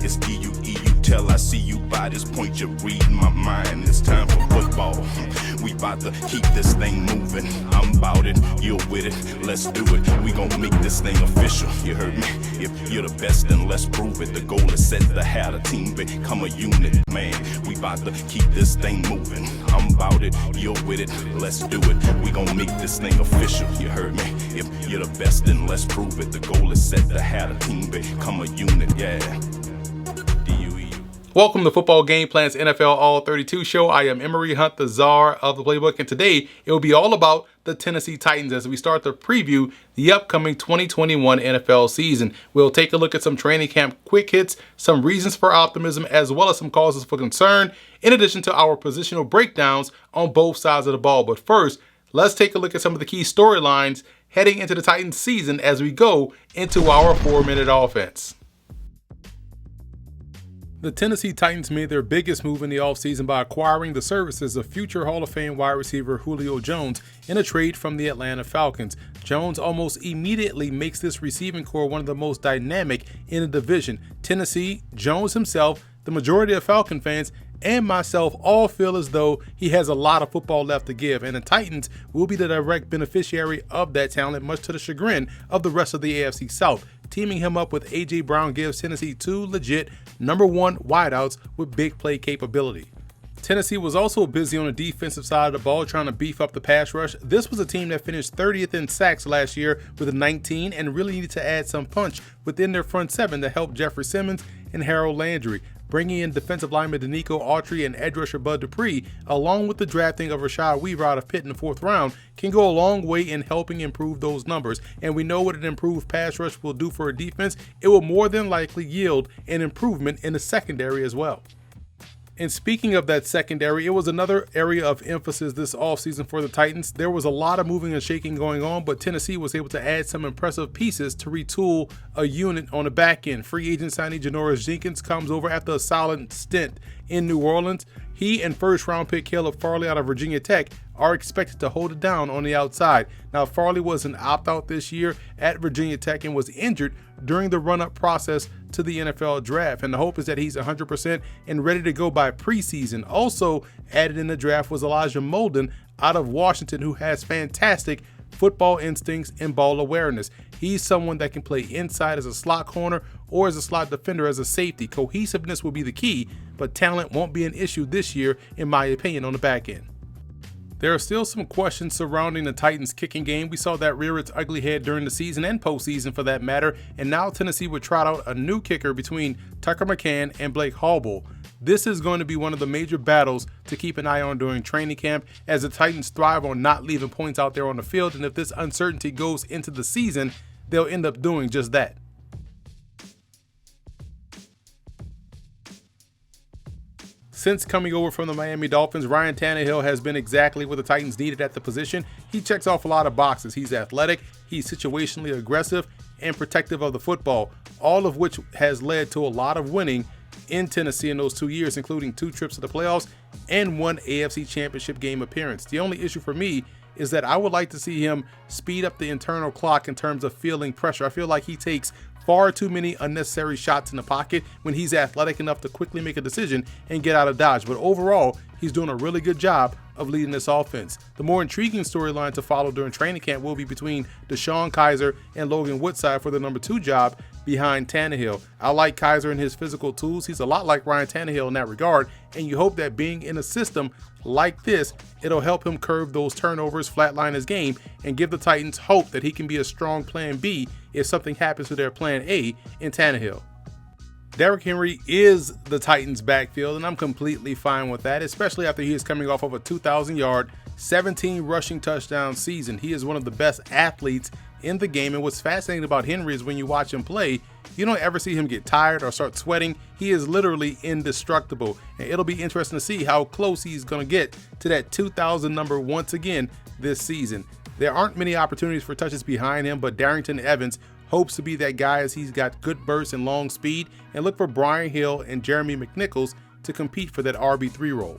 It's D-U-E-U till I see you by this point. You're reading my mind. It's time for football. We about to keep this thing moving. I'm about it, you're with it. Let's do it. We gon' make this thing official. You heard me? If you're the best, then let's prove it. The goal is set to have a team become a unit. Man, we about to keep this thing moving. I'm about it, you're with it. Let's do it. We gon' make this thing official. You heard me? If you're the best, then let's prove it. The goal is set to have a team become a unit. Yeah. Welcome to Football Game Plan's NFL All 32 show. I am Emery Hunt, the czar of the playbook, and today it will be all about the Tennessee Titans as we start to preview the upcoming 2021 NFL season. We'll take a look at some training camp quick hits, some reasons for optimism, as well as some causes for concern, in addition to our positional breakdowns on both sides of the ball. But first, let's take a look at some of the key storylines heading into the Titans season as we go into our 4-minute offense. The Tennessee Titans made their biggest move in the offseason by acquiring the services of future Hall of Fame wide receiver Julio Jones in a trade from the Atlanta Falcons. Jones almost immediately makes this receiving core one of the most dynamic in the division. Tennessee, Jones himself, the majority of Falcon fans, and myself all feel as though he has a lot of football left to give, and the Titans will be the direct beneficiary of that talent, much to the chagrin of the rest of the AFC South. Teaming him up with A.J. Brown gives Tennessee two legit #1 wideouts with big play capability. Tennessee was also busy on the defensive side of the ball trying to beef up the pass rush. This was a team that finished 30th in sacks last year with 19 and really needed to add some punch within their front seven to help Jeffrey Simmons and Harold Landry. Bringing in defensive lineman Danico Autry and edge rusher Bud Dupree, along with the drafting of Rashad Weaver out of Pitt in the 4th round, can go a long way in helping improve those numbers. And we know what an improved pass rush will do for a defense. It will more than likely yield an improvement in the secondary as well. And speaking of that secondary, it was another area of emphasis this offseason for the Titans. There was a lot of moving and shaking going on, but Tennessee was able to add some impressive pieces to retool a unit on the back end. Free agent signee Janoris Jenkins comes over after a solid stint in New Orleans. He and first-round pick Caleb Farley out of Virginia Tech are expected to hold it down on the outside. Now, Farley was an opt-out this year at Virginia Tech and was injured during the run-up process to the NFL draft, and the hope is that he's 100% and ready to go by preseason. Also added in the draft was Elijah Molden out of Washington, who has fantastic football instincts and ball awareness. He's someone that can play inside as a slot corner or as a slot defender as a safety. Cohesiveness will be the key, but talent won't be an issue this year, in my opinion, on the back end. There are still some questions surrounding the Titans' kicking game. We saw that rear its ugly head during the season and postseason for that matter, and now Tennessee would trot out a new kicker between Tucker McCann and Blake Hallbull. This is going to be one of the major battles to keep an eye on during training camp, as the Titans thrive on not leaving points out there on the field, and if this uncertainty goes into the season, they'll end up doing just that. Since coming over from the Miami Dolphins, Ryan Tannehill has been exactly what the Titans needed at the position. He checks off a lot of boxes. He's athletic, he's situationally aggressive, and protective of the football, all of which has led to a lot of winning in Tennessee in those 2 years, including 2 trips to the playoffs and 1 AFC Championship game appearance. The only issue for me is that I would like to see him speed up the internal clock in terms of feeling pressure. I feel like he takes far too many unnecessary shots in the pocket when he's athletic enough to quickly make a decision and get out of dodge. But overall, he's doing a really good job of leading this offense. The more intriguing storyline to follow during training camp will be between Deshaun Kaiser and Logan Woodside for the number 2 job behind Tannehill. I like Kaiser and his physical tools. He's a lot like Ryan Tannehill in that regard, and you hope that being in a system like this, it'll help him curb those turnovers, flatline his game, and give the Titans hope that he can be a strong plan B if something happens to their plan A in Tannehill. Derrick Henry is the Titans' backfield, and I'm completely fine with that, especially after he is coming off of a 2,000-yard, 17 rushing touchdown season. He is one of the best athletes in the game, and what's fascinating about Henry is when you watch him play, you don't ever see him get tired or start sweating. He is literally indestructible, and it'll be interesting to see how close he's going to get to that 2,000 number once again this season. There aren't many opportunities for touches behind him, but Darrington Evans hopes to be that guy as he's got good bursts and long speed, and look for Brian Hill and Jeremy McNichols to compete for that RB3 role.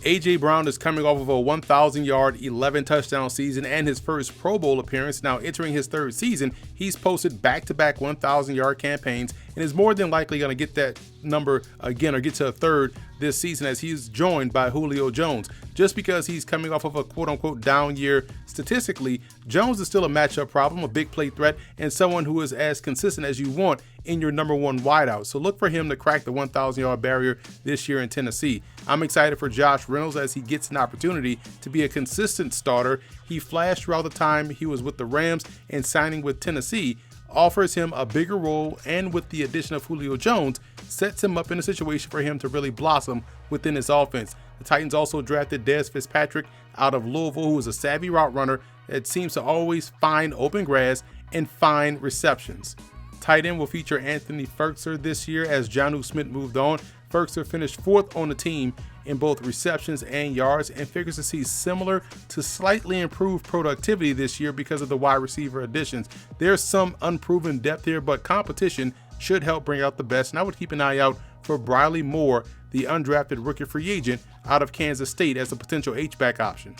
A.J. Brown is coming off of a 1,000-yard, 11-touchdown season and his first Pro Bowl appearance. Now entering his 3rd season, he's posted back-to-back 1,000-yard campaigns and is more than likely going to get that number again, or get to a third this season, as he's joined by Julio Jones. Just because he's coming off of a quote-unquote down year statistically, Jones is still a matchup problem, a big play threat, and someone who is as consistent as you want in your number one wideout. So look for him to crack the 1,000-yard barrier this year in Tennessee. I'm excited for Josh Reynolds as he gets an opportunity to be a consistent starter. He flashed throughout the time he was with the Rams, and signing with Tennessee offers him a bigger role, and with the addition of Julio Jones, sets him up in a situation for him to really blossom within his offense. The Titans also drafted Dez Fitzpatrick out of Louisville, who is a savvy route runner that seems to always find open grass and find receptions. Tight end will feature Anthony Ferkser this year, as Jonnu Smith moved on. Ferkser finished fourth on the team in both receptions and yards, and figures to see similar to slightly improved productivity this year because of the wide receiver additions. There's some unproven depth here, but competition should help bring out the best, and I would keep an eye out for Briley Moore, the undrafted rookie free agent out of Kansas State, as a potential H-back option.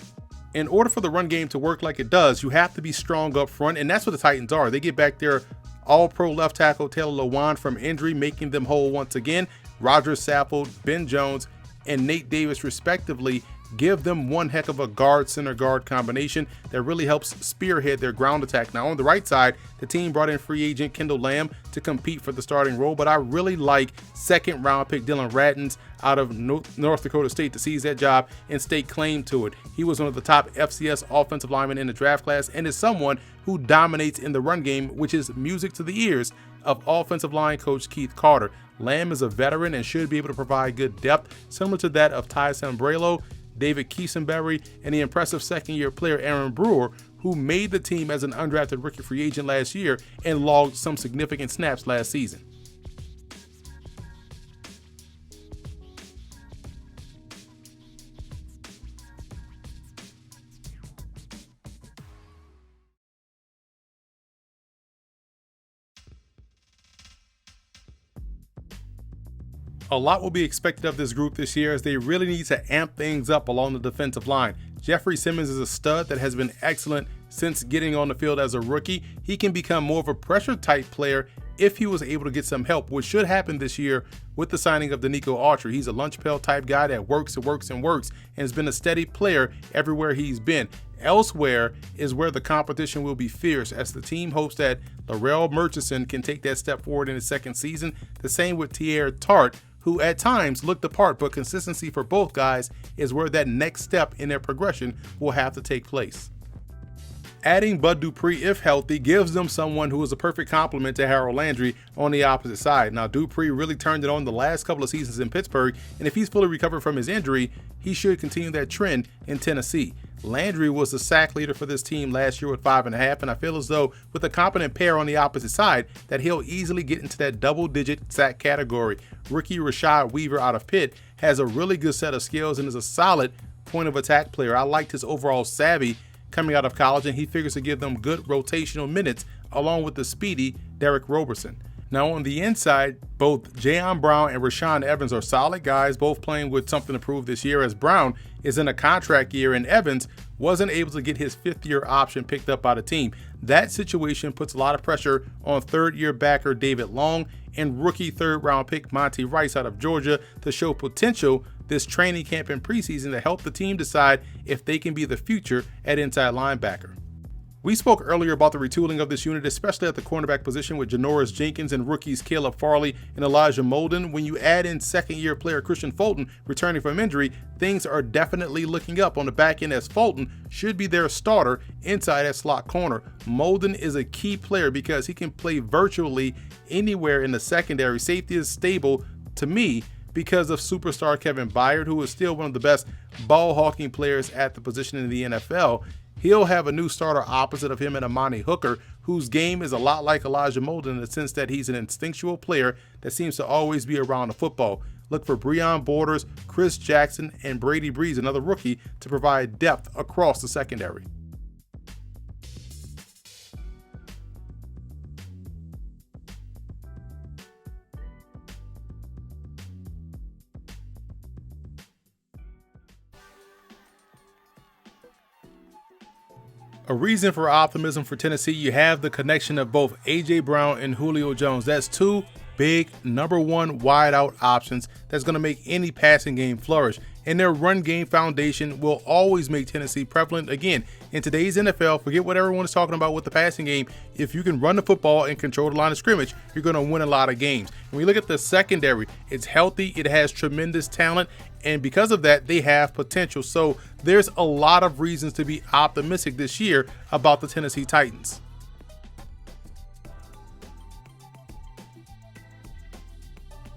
In order for the run game to work like it does, you have to be strong up front, and that's what the Titans are. They get back their all-pro left tackle Taylor Lewan from injury, making them whole once again. Roger Saffold, Ben Jones, and Nate Davis respectively give them one heck of a guard-center guard combination that really helps spearhead their ground attack. Now on the right side, the team brought in free agent Kendall Lamb to compete for the starting role, but I really like second round pick Dylan Radins out of North Dakota State to seize that job and stake claim to it. He was one of the top FCS offensive linemen in the draft class, and is someone who dominates in the run game, which is music to the ears of offensive line coach Keith Carter. Lamb is a veteran and should be able to provide good depth, similar to that of Ty Sambrailo, David Keesenberry, and the impressive second-year player Aaron Brewer, who made the team as an undrafted rookie free agent last year and logged some significant snaps last season. A lot will be expected of this group this year, as they really need to amp things up along the defensive line. Jeffrey Simmons is a stud that has been excellent since getting on the field as a rookie. He can become more of a pressure type player if he was able to get some help, which should happen this year with the signing of Danico Autry. He's a lunch pail type guy that works and works and works, and has been a steady player everywhere he's been. Elsewhere is where the competition will be fierce, as the team hopes that Larrell Murchison can take that step forward in his second season. The same with Teair Tart, who at times looked the part, but consistency for both guys is where that next step in their progression will have to take place. Adding Bud Dupree, if healthy, gives them someone who is a perfect complement to Harold Landry on the opposite side. Now, Dupree really turned it on the last couple of seasons in Pittsburgh, and if he's fully recovered from his injury, he should continue that trend in Tennessee. Landry was the sack leader for this team last year with 5.5, and I feel as though with a competent pair on the opposite side that he'll easily get into that double-digit sack category. Rookie Rashad Weaver out of Pitt has a really good set of skills and is a solid point-of-attack player. I liked his overall savvy coming out of college, and he figures to give them good rotational minutes along with the speedy Derek Roberson. Now on the inside, both Jayon Brown and Rashaan Evans are solid guys, both playing with something to prove this year, as Brown is in a contract year and Evans wasn't able to get his fifth-year option picked up by the team. That situation puts a lot of pressure on third-year backer David Long and rookie third-round pick Monty Rice out of Georgia to show potential this training camp and preseason to help the team decide if they can be the future at inside linebacker. We spoke earlier about the retooling of this unit, especially at the cornerback position with Janoris Jenkins and rookies Caleb Farley and Elijah Molden. When you add in second-year player Christian Fulton returning from injury, things are definitely looking up on the back end, as Fulton should be their starter inside at slot corner. Molden is a key player because he can play virtually anywhere in the secondary. Safety is stable to me because of superstar Kevin Byard, who is still one of the best ball-hawking players at the position in the NFL. He'll have a new starter opposite of him in Amani Hooker, whose game is a lot like Elijah Molden in the sense that he's an instinctual player that seems to always be around the football. Look for Breon Borders, Chris Jackson, and Brady Breeze, another rookie, to provide depth across the secondary. A reason for optimism for Tennessee, you have the connection of both A.J. Brown and Julio Jones. That's two big number one wideout options that's going to make any passing game flourish. And their run game foundation will always make Tennessee prevalent. Again, in today's NFL, forget what everyone is talking about with the passing game. If you can run the football and control the line of scrimmage, you're going to win a lot of games. When we look at the secondary, it's healthy, it has tremendous talent, and because of that, they have potential. So there's a lot of reasons to be optimistic this year about the Tennessee Titans.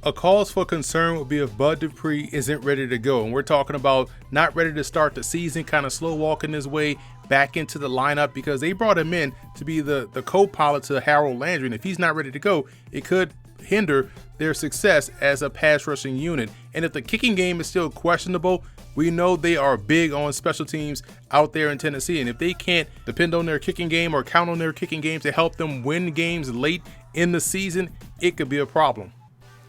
A cause for concern would be if Bud Dupree isn't ready to go. And we're talking about not ready to start the season, kind of slow walking his way back into the lineup, because they brought him in to be the co-pilot to Harold Landry. And if he's not ready to go, it could hinder their success as a pass rushing unit. And if the kicking game is still questionable, we know they are big on special teams out there in Tennessee. And if they can't depend on their kicking game or count on their kicking game to help them win games late in the season, it could be a problem.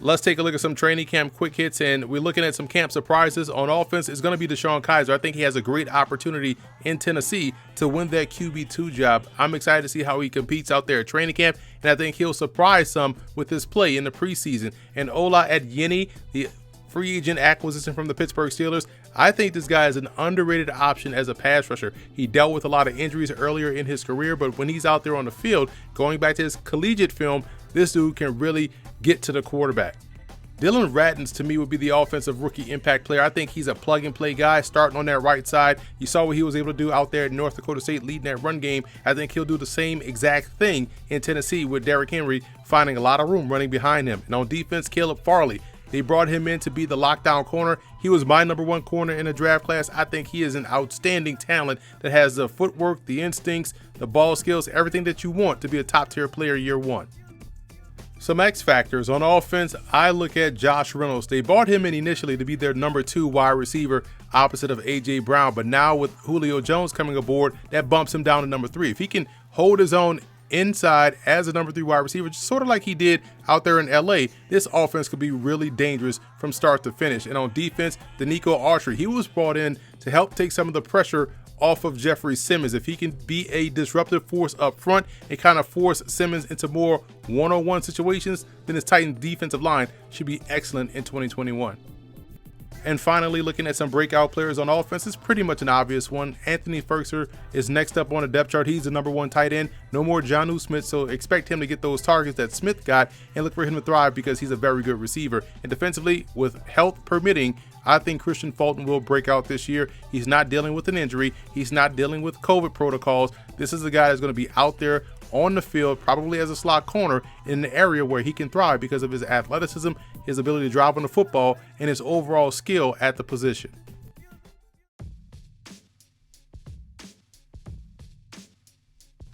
Let's take a look at some training camp quick hits, and we're looking at some camp surprises. On offense, it's going to be Deshaun Kaiser. I think he has a great opportunity in Tennessee to win that QB2 job. I'm excited to see how he competes out there at training camp, and I think he'll surprise some with his play in the preseason. And Ola Adeyemi, the free agent acquisition from the Pittsburgh Steelers, I think this guy is an underrated option as a pass rusher. He dealt with a lot of injuries earlier in his career, but when he's out there on the field, going back to his collegiate film, this dude can really get to the quarterback. Dylan Rattens, to me, would be the offensive rookie impact player. I think he's a plug-and-play guy starting on that right side. You saw what he was able to do out there at North Dakota State leading that run game. I think he'll do the same exact thing in Tennessee with Derrick Henry finding a lot of room running behind him. And on defense, Caleb Farley. They brought him in to be the lockdown corner. He was my number one corner in the draft class. I think he is an outstanding talent that has the footwork, the instincts, the ball skills, everything that you want to be a top-tier player year one. Some X factors on offense, I look at Josh Reynolds. They brought him in initially to be their number 2 wide receiver opposite of A.J. Brown, but now with Julio Jones coming aboard, that bumps him down to number 3. If he can hold his own inside as a number 3 wide receiver, just sort of like he did out there in LA, this offense could be really dangerous from start to finish. And on defense, Danico Autry, he was brought in to help take some of the pressure off of Jeffrey Simmons. If he can be a disruptive force up front and kind of force Simmons into more one-on-one situations, then his Titans defensive line should be excellent in 2021. And finally, looking at some breakout players on offense, it's pretty much an obvious one. Anthony Firkser is next up on the depth chart. He's the number 1 tight end. No more Jonnu Smith, so expect him to get those targets that Smith got and look for him to thrive because he's a very good receiver. And defensively, with health permitting, I think Christian Fulton will break out this year. He's not dealing with an injury. He's not dealing with COVID protocols. This is a guy that's going to be out there on the field, probably as a slot corner in the area where he can thrive because of his athleticism, his ability to drive on the football, and his overall skill at the position.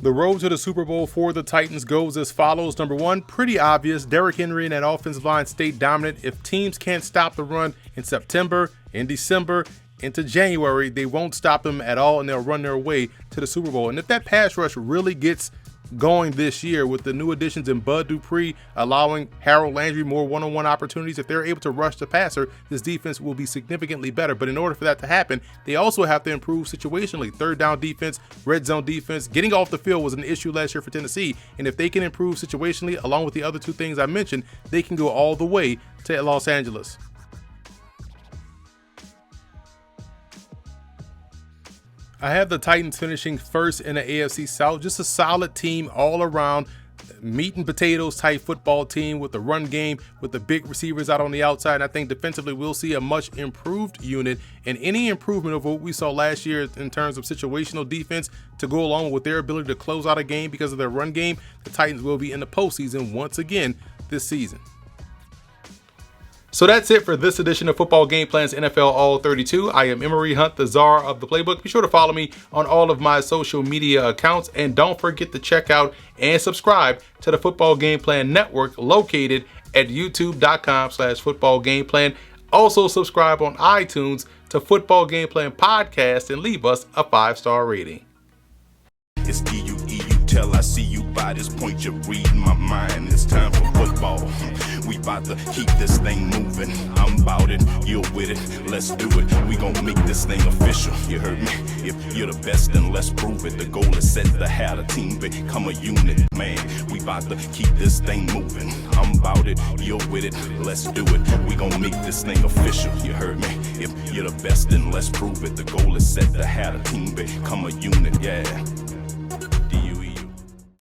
The road to the Super Bowl for the Titans goes as follows. Number 1, pretty obvious. Derrick Henry and that offensive line stay dominant. If teams can't stop the run in September, in December, into January, they won't stop them at all, and they'll run their way to the Super Bowl. And if that pass rush really gets going this year with the new additions in Bud Dupree, allowing Harold Landry more one-on-one opportunities, if they're able to rush the passer, this defense will be significantly better. But in order for that to happen, they also have to improve situationally. Third down defense, red zone defense, getting off the field was an issue last year for Tennessee. And if they can improve situationally, along with the other 2 things I mentioned, they can go all the way to Los Angeles. I have the Titans finishing first in the AFC South. Just a solid team all around, meat and potatoes type football team with the run game, with the big receivers out on the outside. And I think defensively we'll see a much improved unit, and any improvement of what we saw last year in terms of situational defense to go along with their ability to close out a game because of their run game, the Titans will be in the postseason once again this season. So that's it for this edition of Football Game Plan's NFL All 32. I am Emory Hunt, the czar of the playbook. Be sure to follow me on all of my social media accounts, and don't forget to check out and subscribe to the Football Game Plan Network located at youtube.com/footballgameplan. Also subscribe on iTunes to Football Game Plan Podcast and leave us a 5-star rating. It's DUE, you tell I see you by this point, you're reading my mind. It's time for football. We about to keep this thing moving. I'm about it, you're with it, let's do it. We gon' make this thing official, you heard me? If you're the best, then let's prove it. The goal is set to have a team become a unit, man. We about to keep this thing moving. I'm about it, you're with it, let's do it. We gon' make this thing official, you heard me? If you're the best, then let's prove it. The goal is set to have a team become a unit, yeah.